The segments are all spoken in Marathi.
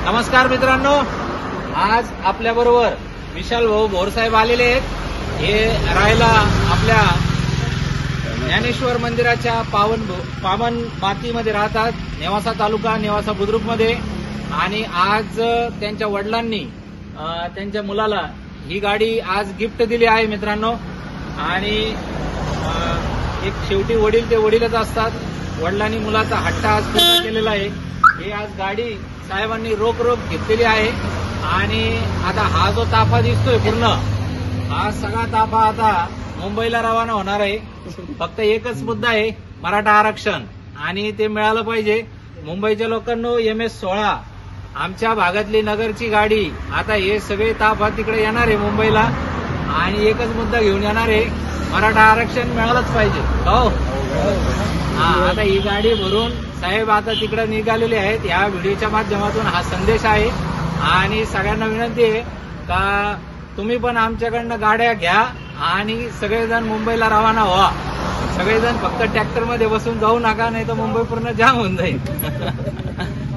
नमस्कार मित्रांनो, आज आपल्या बरोबर विशाल भाऊ भोरसाहेब आलेले आहेत। हे राहायला आपल्या ज्ञानेश्वर मंदिराच्या पावन मातीमध्ये राहतात, नेवासा तालुका, नेवासा बुद्रुक मध्ये। आणि आज त्यांच्या वडिलांनी त्यांच्या मुलाला ही गाडी आज गिफ्ट दिली आहे मित्रांनो। आणि एक शेवटी वडील ते वडीलच असतात। वडिलांनी मुलाचा हट्ट आज पूर्ण केलेला आहे। ही आज गाडी साहेबांनी रोख घेतलेली आहे। आणि आता हा जो ताफा दिसतोय पूर्ण, हा सगळा ताफा आता मुंबईला रवाना होणार आहे। फक्त एकच मुद्दा आहे, मराठा आरक्षण, आणि ते मिळालं पाहिजे। मुंबईच्या लोकांनो, MS-16 आमच्या भागातली नगरची गाडी, आता हे सगळे ताफा तिकडे येणार आहे मुंबईला, आणि एकच मुद्दा घेऊन येणार आहे, मराठा आरक्षण मिळालंच पाहिजे। हो, आता ही गाडी भरून साहेब आता तिकडे निघालेले आहेत। या व्हिडिओच्या माध्यमातून हा संदेश आहे, आणि सगळ्यांना विनंती आहे का तुम्ही पण आमच्याकडनं गाड्या घ्या आणि सगळेजण मुंबईला रवाना व्हा। सगळेजण फक्त ट्रॅक्टरमध्ये बसून जाऊ नका, नाही तर मुंबई पूर्ण जाम होऊन जाईल।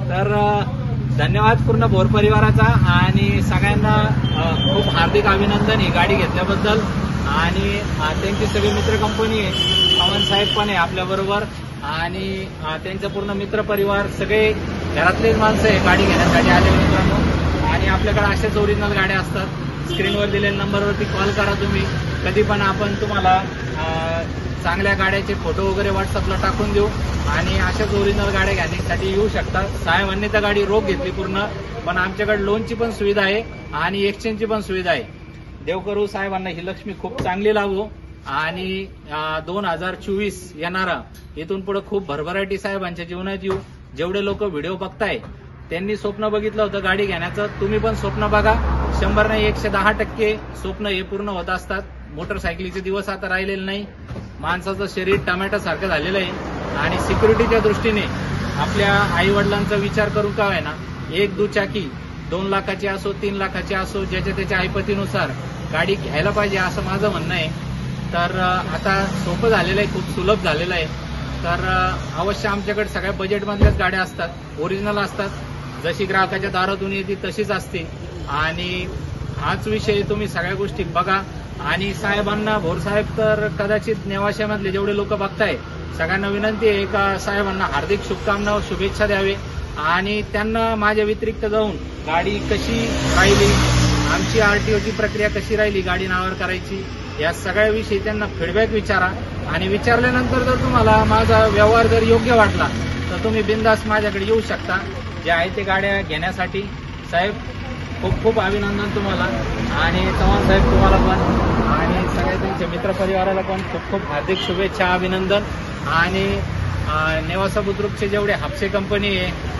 तर धन्यवाद पूर्ण भोर परिवाराचा, आणि सगळ्यांना खूप हार्दिक अभिनंदन ही गाडी घेतल्याबद्दल। आणि त्यांची सगळी मित्र कंपनी आहे, पवन साहेब पण आहे आपल्या बरोबर, आणि त्यांचा पूर्ण मित्र परिवार, सगळे घरातलेच माणसं आहे गाडी घेण्यासाठी आलेले मित्रांनो। आणि आपल्याकडे अशाच ओरिजिनल गाड्या असतात। स्क्रीनवर दिलेल्या नंबरवरती कॉल करा तुम्ही, कधी पण आपण तुम्हाला चांगल्या गाड्याचे फोटो वगैरे व्हॉट्सअपला टाकून देऊ, आणि अशाच ओरिजिनल गाड्या घेण्यासाठी येऊ शकतात। साहेबांनी तर गाडी रोख घेतली पूर्ण, पण आमच्याकडे लोनची पण सुविधा आहे आणि एक्सचेंजची पण सुविधा आहे। देव करू साहेबांना ही लक्ष्मी खूप चांगली लावू, आणि 2024 येणारा इथून पुढे खूप भरभराटी साहेबांच्या जीवनात येऊ। जेवढे लोक व्हिडिओ बघताय त्यांनी स्वप्न बघितलं होतं गाडी घेण्याचं, तुम्ही पण स्वप्न बघा। 100 नाही 110% स्वप्न हे पूर्ण होत असतात। मोटरसायकलीचे दिवस आता राहिलेले नाही। माणसाचं शरीर टमॅटो सारखं झालेलं आहे, आणि सिक्युरिटीच्या दृष्टीने आपल्या आई वडिलांचा विचार करून का आहे ना, एक दुचाकी 2 लाखाची असो 3 लाखाची असो, ज्याच्या त्याच्या ऐपतीनुसार गाडी घ्यायला पाहिजे असं माझं म्हणणं आहे। तर आता सोपं झालेलं आहे, खूप सुलभ झालेलं आहे। तर अवश्य आमच्याकडे सगळ्या बजेटमधल्याच गाड्या असतात, ओरिजिनल असतात, जशी ग्राहकाच्या दारातून येते तशीच असते। आणि हाच विषय, तुम्ही सगळ्या गोष्टी बघा। आणि साहेबांना, भोरसाहेब तर कदाचित नेवाशामधले जेवढे लोक बघताय सगळ्यांना विनंती आहे का साहेबांना हार्दिक शुभकामना, शुभेच्छा द्यावे। आणि त्यांना माझ्या व्यतिरिक्त जाऊन गाडी कशी राहिली, आमची RTOची प्रक्रिया कशी राहिली गाडी नावावर करायची, या सगळ्याविषयी त्यांना फीडबॅक विचारा। आणि विचारल्यानंतर जर तुम्हाला माझा व्यवहार जर योग्य वाटला तर तुम्ही बिनधास्त माझ्याकडे येऊ शकता, जे आहे ते गाड्या घेण्यासाठी। साहेब खूप खूप अभिनंदन तुम्हाला, आणि चव्हाण साहेब तुम्हाला पण, आणि सगळ्या त्यांच्या मित्रपरिवाराला पण खूप खूप हार्दिक शुभेच्छा, अभिनंदन। आणि नेवासा बुद्रुकचे जेवढे हापसे कंपनी आहे,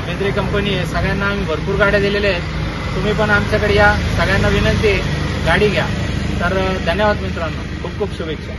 बिद्री कंपनी आहे, सगळ्यांना आम्ही भरपूर गाड्या दिलेल्या आहेत। तुम्ही पण आमच्याकडे या, सगळ्यांना विनंती आहे गाडी घ्या। तर धन्यवाद मित्रांनो, खूप खूप शुभेच्छा।